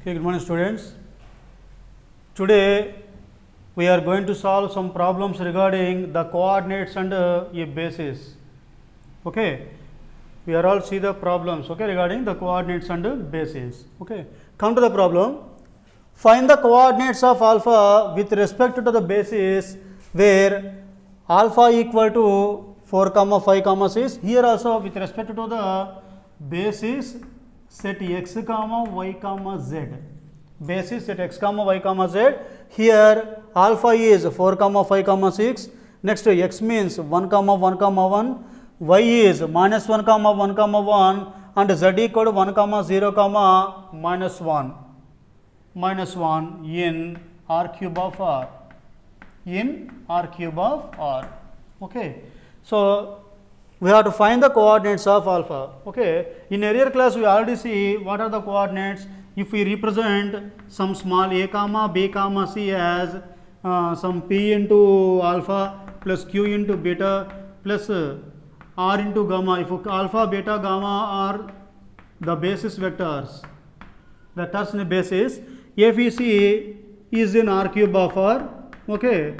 Okay, good morning students. Today we are going to solve some problems regarding the coordinates and a basis. Okay, we are all see the problems regarding the coordinates and basis. Okay, come to the problem. Find the coordinates of alpha with respect to the basis where alpha equal to 4 comma 5 comma 6. Here also with respect to the basis set x comma y comma z. Basis set x comma y comma z. Here alpha is 4 comma 5 comma 6. Next x means 1 comma 1 comma 1. Y is minus 1 comma 1 comma 1 and z equal to 1 comma 0 comma minus 1 in R cube of R, in R cube of R. Okay, so we have to find the coordinates of alpha. Okay, in earlier class we already see what are the coordinates. If we represent some small a comma b comma c as some p into alpha plus q into beta plus r into gamma, if alpha beta gamma are the basis vectors in the basis, ABC is in R cube of R. Okay,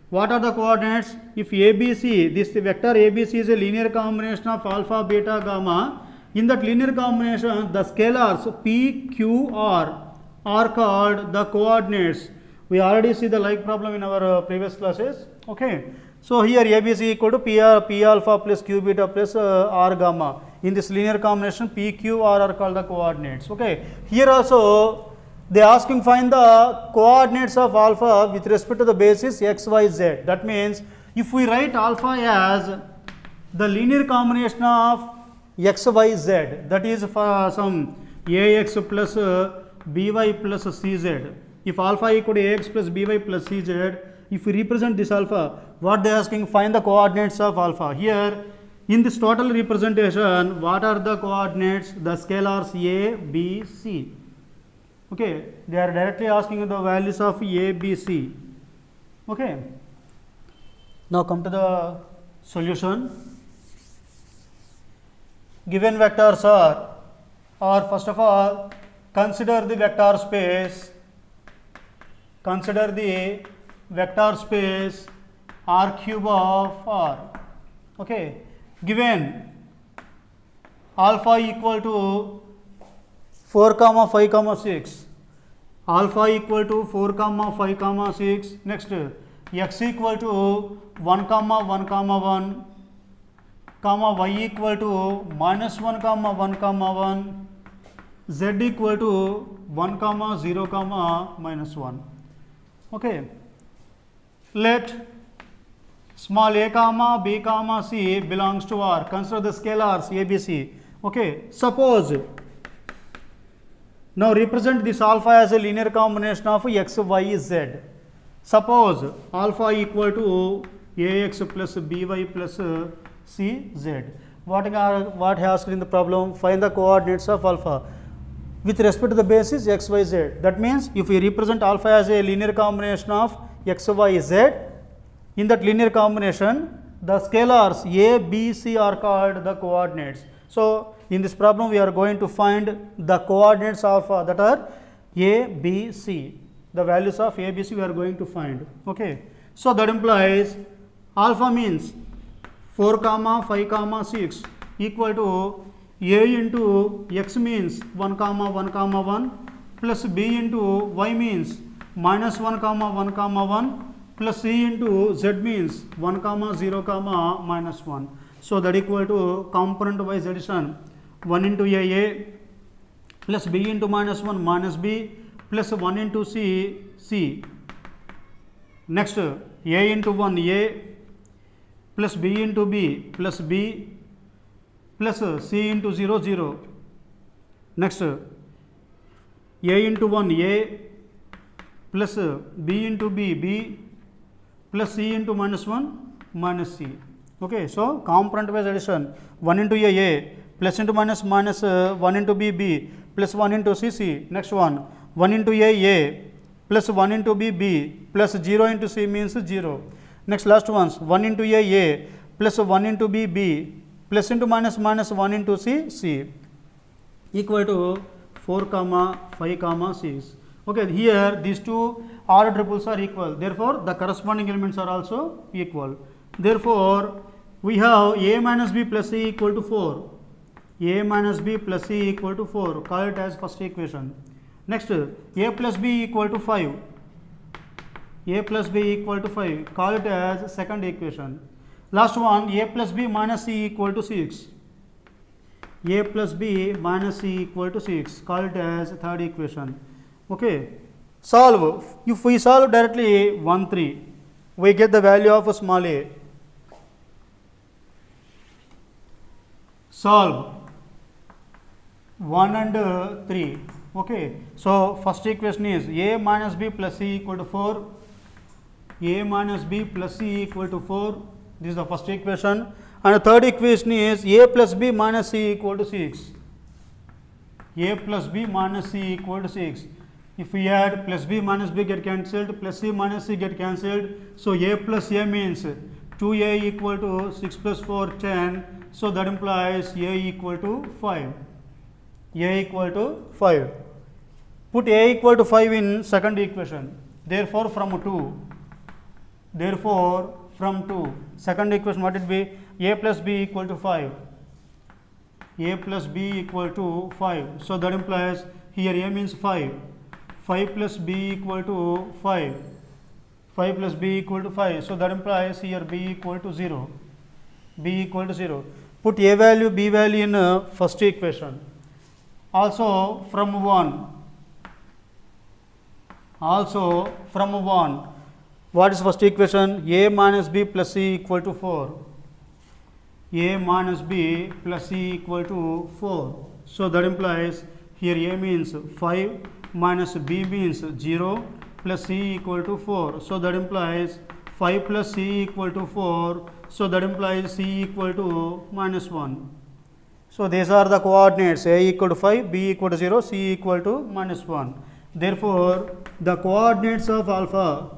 what are the coordinates? If ABC, this vector ABC is a linear combination of alpha, beta, gamma. In that linear combination, the scalars P, Q, R are called the coordinates. We already see the like problem in our previous classes. Okay, so here ABC equal to P alpha plus Q beta plus R gamma. In this linear combination, P, Q, R are called the coordinates. Okay, here also they are asking find the coordinates of alpha with respect to the basis x, y, z. That means if we write alpha as the linear combination of x, y, z, that is for some ax plus by plus cz. If alpha equal to ax plus by plus cz, if we represent this alpha, what they are asking find the coordinates of alpha. Here in this total representation, what are the coordinates? The scalars a, b, c. Okay, they are directly asking the values of a, b, c. Okay, now come to the solution. Given vectors are first of all consider the vector space. Consider the vector space R cube of R. Okay, given alpha equal to 4 comma 5 comma 6, alpha equal to 4 comma 5 comma 6, next x equal to 1 comma 1 comma 1 comma y equal to minus 1 comma 1 comma 1, z equal to 1 comma 0 comma minus 1. Okay, let small a comma b comma c belongs to R. Consider the scalars ABC. Okay, suppose now represent this alpha as a linear combination of x, y, z. Suppose alpha equal to ax plus by plus cz. What asked in the problem? Find the coordinates of alpha with respect to the basis x, y, z. That means if we represent alpha as a linear combination of x, y, z, in that linear combination, the scalars a, b, c are called the coordinates. So in this problem, we are going to find the coordinates of alpha that are a, b, c. The values of a, b, c we are going to find. Okay, so that implies alpha means 4 comma 5 comma 6 equal to a into x means 1 comma 1 comma 1 plus b into y means minus 1 comma 1 comma 1 plus c into z means 1 comma 0 comma minus 1. So that equal to component wise addition 1 into a plus b into minus 1 minus b plus 1 into c. Next a into 1 a plus b into b plus b plus c into 0 0. Next a into 1 a plus b into b plus c into minus 1 minus c. Okay, so component wise addition 1 into a plus into minus 1 into b plus 1 into c. Next one 1 into a plus 1 into b plus 0 into c means 0. Next last ones 1 into a plus 1 into b plus into minus 1 into c equal to 4 comma 5 comma 6. Okay, here these two r triples are equal, therefore the corresponding elements are also equal. Therefore we have a minus b plus c equal to 4, a minus b plus c equal to 4, call it as first equation. Next, a plus b equal to 5, a plus b equal to 5, call it as second equation. Last one, a plus b minus c equal to 6, a plus b minus c equal to 6, call it as third equation. Okay, solve. If we solve directly 1 3, we get the value of small a. Solve 1 and 3. Okay, so first equation is a minus b plus c equal to 4, a minus b plus c equal to 4, this is the first equation. And the third equation is a plus b minus c equal to 6, a plus b minus c equal to 6. If we add plus b minus b get cancelled, plus c minus c get cancelled, so a plus a means 2a equal to 6 plus 4 10, so that implies a equal to 5, a equal to 5. Put a equal to 5 in second equation, therefore from 2, second equation what it be, a plus b equal to 5, a plus b equal to 5, so that implies here a means 5, 5 plus b equal to 5, 5 plus b equal to 5, so that implies here b equal to 0, b equal to 0. Put a value b value in first equation, also from 1, what is first equation, a minus b plus c equal to 4, a minus b plus c equal to 4, so that implies here a means 5 minus b means 0 plus c equal to 4, so that implies 5 plus c equal to 4, so that implies c equal to minus 1. So these are the coordinates, a equal to 5, b equal to 0, c equal to minus 1. Therefore the coordinates of alpha,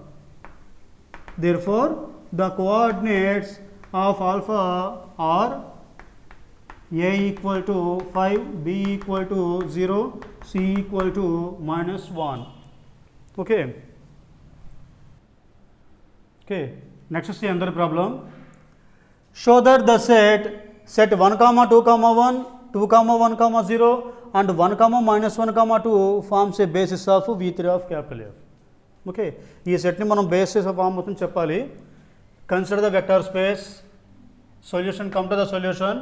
are a equal to 5, b equal to 0, c equal to minus 1. Okay. Next is the another problem. Show that the set 1 comma 2 comma 1, 2 comma 1 comma 0 and 1 comma minus 1 comma 2 forms a basis of V3 of capital F. Okay, ఈ set ని మనం basis of form అవుతుంది చెప్పాలి. Consider the vector space. Solution, come to the solution.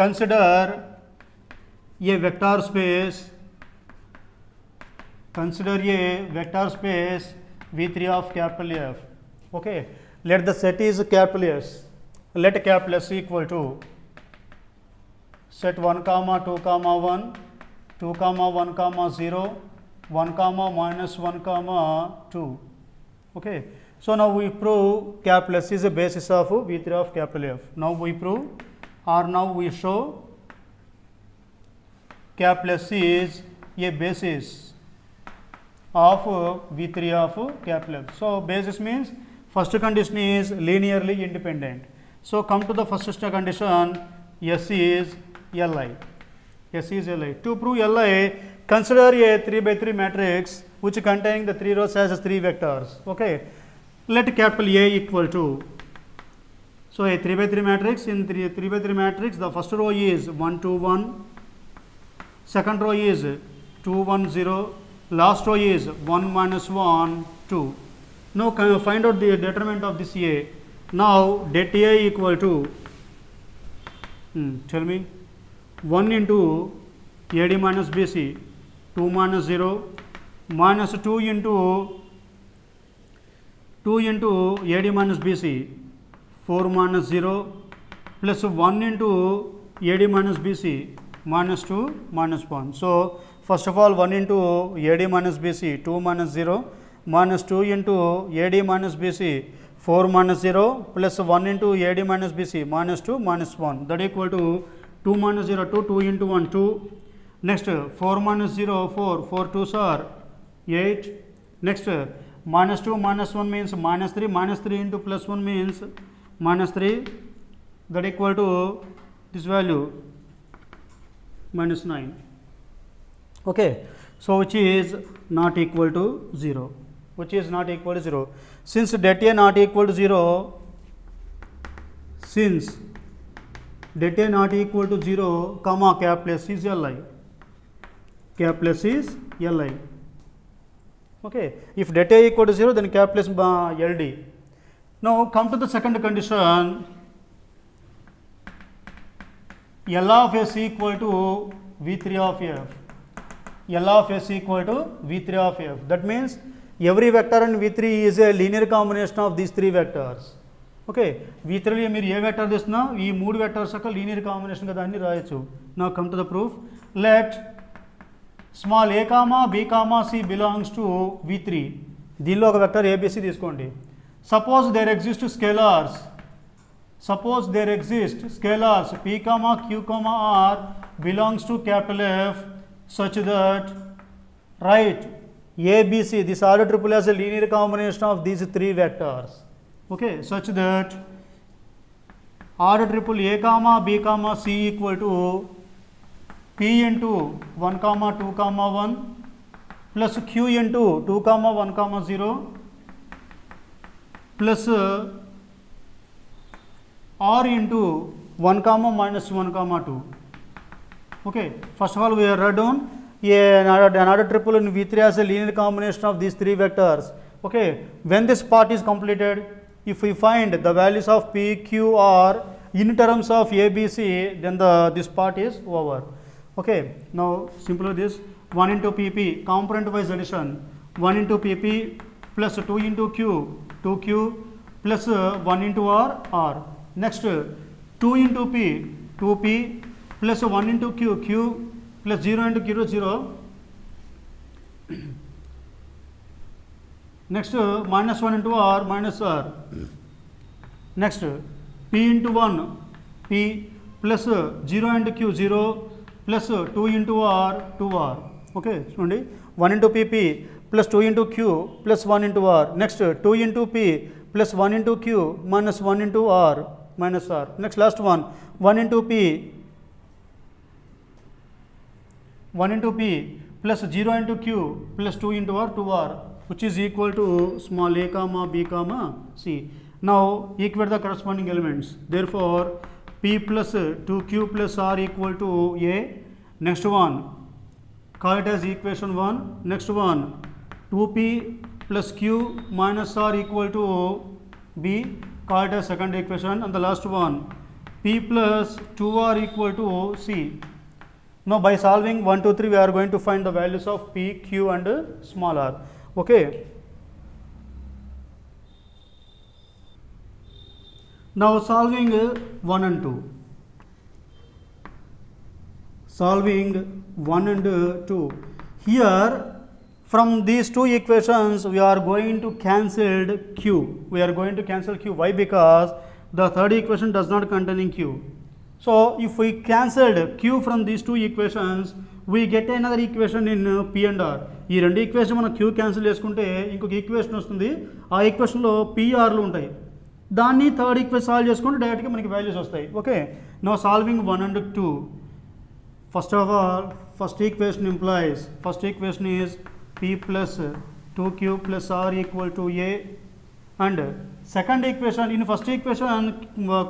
Consider a vector space V3 of capital F. Okay, let the set is capital S. Let capital S equal to set 1 comma 2 comma 1, 2 comma 1 comma 0, 1 comma minus 1 comma 2. Okay, so now we prove capital S is a basis of V3 of capital F. Now we prove, or now we show capital S is a basis of V3 of capital F. So basis means first condition is linearly independent. So come to the first condition, S is Li. To prove Li, consider a 3 by 3 matrix which containing the 3 rows has 3 vectors. Okay, let capital A equal to, so a 3 by 3 matrix, in 3 by 3 matrix the first row is 1 2 1, second row is 2 1 0, last row is 1 minus 1 2. Now find out the determinant of this A. Now det A equal to, tell me, 1 into AD minus BC, 2 minus 0, minus 2 into AD minus BC, 4 minus 0, plus 1 into AD minus BC, minus 2 minus 1. So first of all 1 into AD minus BC, 2 minus 0, minus 2 into AD minus BC, 4 minus 0, plus 1 into AD minus BC, minus 2 minus 1, that equal to 2 minus 0 2, 2 into 1 2. Next 4 minus 0 4, 4 2s are 8. Next minus 2 minus 1 means minus 3, minus 3 into plus 1 means minus 3, that equal to this value minus 9. Okay, so which is not equal to 0, which is not equal to 0. Since det A not equal to 0, since det A not equal to 0, comma cap plus is Li, cap plus is Li. Okay, if det A equal to 0, then cap plus LD. Now come to the second condition, L of S equal to V3 of F. L of S equal to V3 of F. That means every vector in V3 is a linear combination of these three vectors. Okay, V3 లో మీరు ఏ vector తీసుకున్నా ఈ మూడు vectors యొక్క linear combination కదా అని రాయొచ్చు. Now come to the proof. Let small a comma b comma c belongs to V3. దీనిలో ఒక వెక్టర్ ABC తీసుకోండి. Suppose there exist scalars. Suppose there exist scalars p comma q comma r belongs to capital F such that write ABC, this order triple as a linear combination of these three vectors. Okay, such that order triple a comma b comma c equal to p into 1 comma 2 comma 1 plus q into 2 comma 1 comma 0 plus r into 1 comma minus 1 comma 2. Okay, first of all we have write down an order triple in V3 as a linear combination of these three vectors. Okay, when this part is completed, if we find the values of p, q, r in terms of a, b, c, then this part is over. Okay, now simply this 1 into pp component wise addition, 1 into pp plus 2 into q, 2q plus 1 into r. Next 2 into p, 2p plus 1 into q, q plus 0 into q, 0. Next minus 1 into r minus r. Next p into 1 p plus 0 into q, 0 plus 2 into r 2r. Okay, so 1 into pp plus 2 into q plus 1 into r. Next 2 into p plus 1 into q minus 1 into r minus r. Next last one, 1 into p plus 0 into q plus 2 into r 2r, which is equal to small a comma b comma c. Now equate the corresponding elements. Therefore p plus 2q plus r equal to a. Next one, call it as equation 1. Next one, 2p plus q minus r equal to b, call it as second equation. And the last one, p plus 2r equal to c. Now by solving 1, 2, 3 we are going to find the values of p, q and small r. Okay. Now solving 1 and 2. Solving 1 and 2. Here from these two equations we are going to cancel q. We are going to cancel q. Why? Because the third equation does not contain q. So if we cancelled q from these two equations, we get another equation in p and r. ఈ రెండు equation మనం q cancel చేసుకుంటే ఇంకొక equation వస్తుంది. ఆ ఈక్వేషన్లో p, r లు ఉంటాయి. దాన్ని థర్డ్ ఈక్వేషన్ సాల్వ్ చేసుకుంటే డైరెక్ట్గా మనకి వాల్యూస్ వస్తాయి. Okay, now solving 1 and 2. First of all, first equation implies, first equation is p plus 2q plus r equal to a, and second equation, in first equation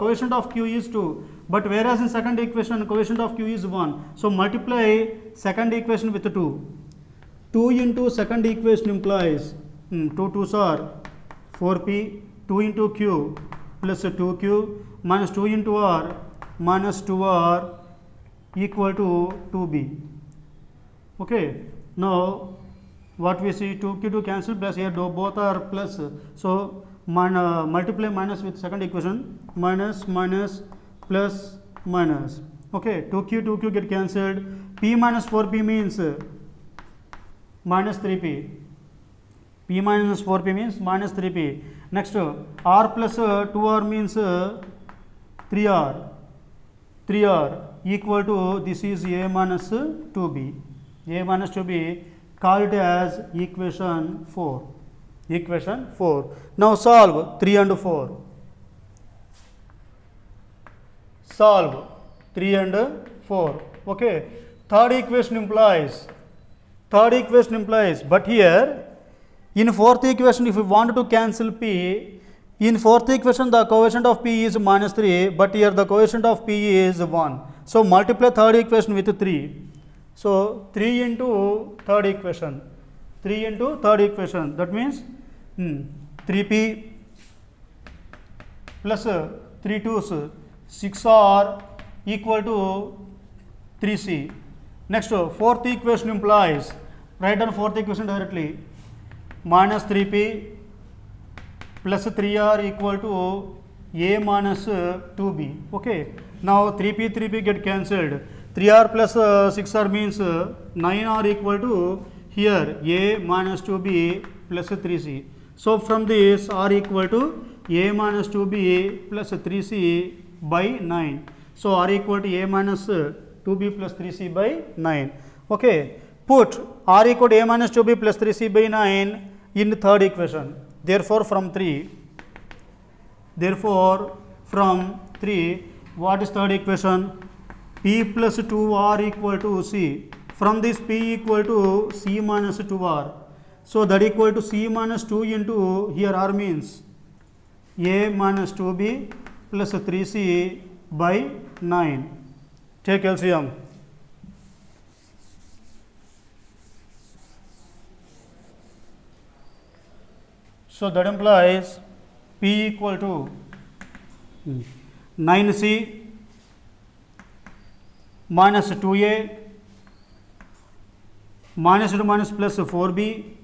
coefficient of q is 2, but whereas in second equation coefficient of q is 1. So multiply second equation with 2. 2 into second equation implies 2 2s are 4p, 2 into q plus 2q minus 2 into r minus 2r equal to 2b. Okay, now what we see, 2q to cancel plus here both are plus, so multiply minus with second equation, minus minus plus minus. Okay, 2q get cancelled, p minus 4p means minus 3p, p minus 4p means minus 3p. Next r plus 2r means 3r equal to, this is a minus 2b, a minus 2b, call it as equation 4. Equation 4. Now solve 3 and 4. Solve 3 and 4. Okay, third equation implies third equation implies, but here in fourth equation if we want to cancel p, in fourth equation the coefficient of p is minus 3, but here the coefficient of p is 1. So, multiply third equation with 3. So, 3 into third equation, 3 into third equation, that means 3p plus 3 2's 6 r equal to 3c. Next, fourth equation implies, write down fourth equation directly, minus 3p plus 3r equal to a minus 2b. Okay. Now, 3p get cancelled, 3r plus 6r means 9r equal to here a minus 2b plus 3c. So, from this r equal to a minus 2b plus 3c by 9. So, r equal to a minus 2b plus 3c by 9. Okay. Put r equal to a minus 2b plus 3c by 9 in the third equation. Therefore, from 3, what is third equation? P plus 2r equal to c. From this p equal to c minus 2r. So, that equal to c minus 2 into here r means a minus 2b plus 3c by 9. Take LCM. So, that implies p equal to 9c minus 2a minus into minus plus 4b.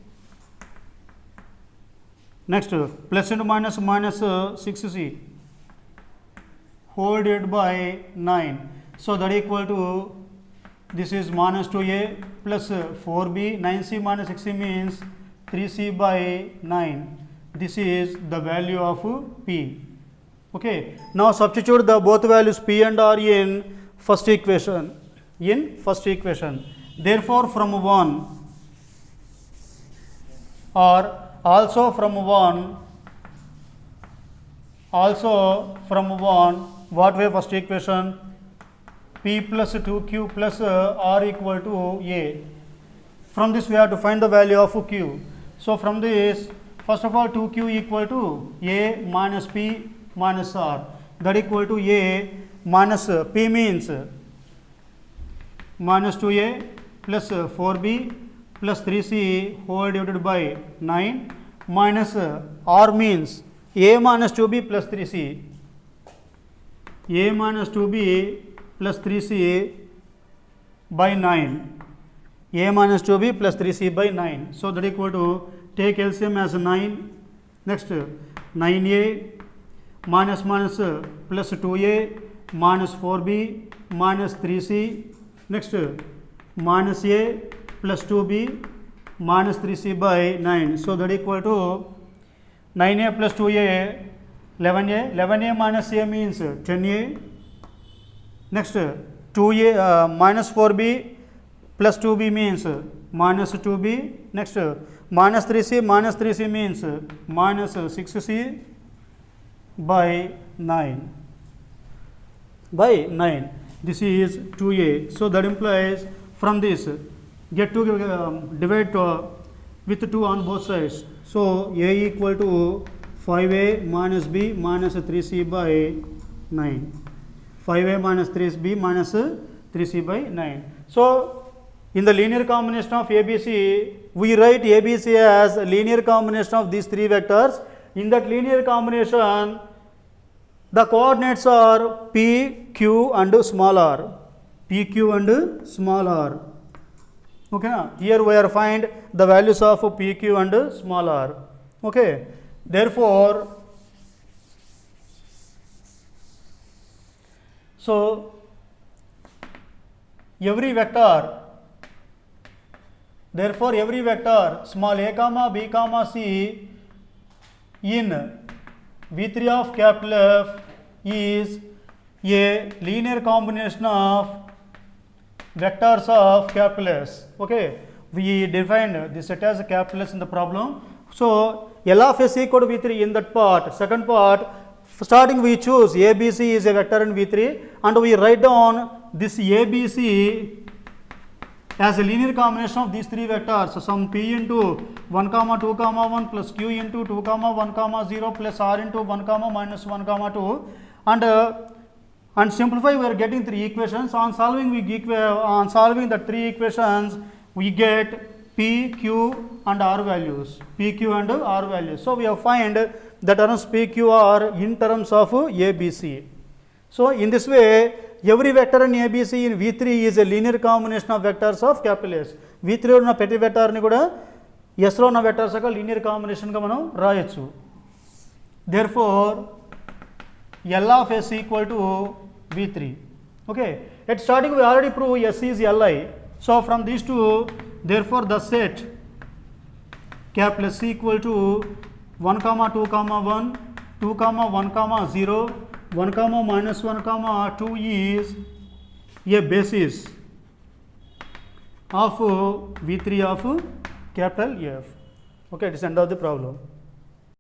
Next, plus into minus minus 6c whole divided by 9. So, that equal to this is minus 2a plus 4b, 9c minus 6c means 3c by 9. This is the value of p. Okay. Now, substitute the both values p and r in first equation. Therefore, from 1 or also from 1, what way first equation? P plus 2q plus r equal to a. From this we have to find the value of q. So, from this, first of all 2q equal to a minus p minus r, that equal to a minus p means minus 2a plus 4b plus 3c whole divided by 9 minus r means a minus 2b plus 3c, a minus 2b plus 3c by 9, a minus 2b plus 3c by 9. So, that equal to, take LCM as 9. Next, 9a minus minus plus 2a minus 4b minus 3c. Next, minus a plus 2b minus 3c by 9. So, that equal to 9a plus 2a 11a, 11a minus a means 10a. Next, 2a minus 4b plus 2b means minus 2b. Next, minus 3c means minus 6c by 9. This is 2a. So, that implies from this get to divide with 2 on both sides. So, a equal to 5a minus b minus 3c by 9. 5a minus 3b minus 3c by 9. So, in the linear combination of ABC, we write ABC as a linear combination of these 3 vectors. In that linear combination, the coordinates are p, q and small r. P, q and small r. Okay, here we are find the values of p, q and small r. Okay. Therefore, so every vector, small a comma b comma c in V3 of capital F is a linear combination of vectors of capital S. Okay. We defined this set as a capital S in the problem. So, L of S equal to V3 in that part. Second part, starting we choose ABC is a vector in V3 and we write down this ABC as a linear combination of these three vectors, some p into 1 comma 2 comma 1 plus q into 2 comma 1 comma 0 plus r into 1 comma minus 1 comma 2, and simplify, we are getting three equations. On solving the three equations, we get p, q and r values, p, q and r values. So we have find the terms p, q, r in terms of a, b, c. So in this way, every vector in ABC in V3 is a linear combination of vectors of capital S. V3 ఉన్న ప్రతి vector ని కూడా S లో ఉన్న vectors యొక్క linear combination గా మనం రాయొచ్చు. Therefore L of S equal to V3. Okay, at starting we already proved S is Li. So from these two, therefore the set capital S equal to 1 comma 2 comma 1, 2 comma 1 comma 0, 1 comma minus 1 comma 2 is a basis of V3 of capital F. Okay, it is end of the problem.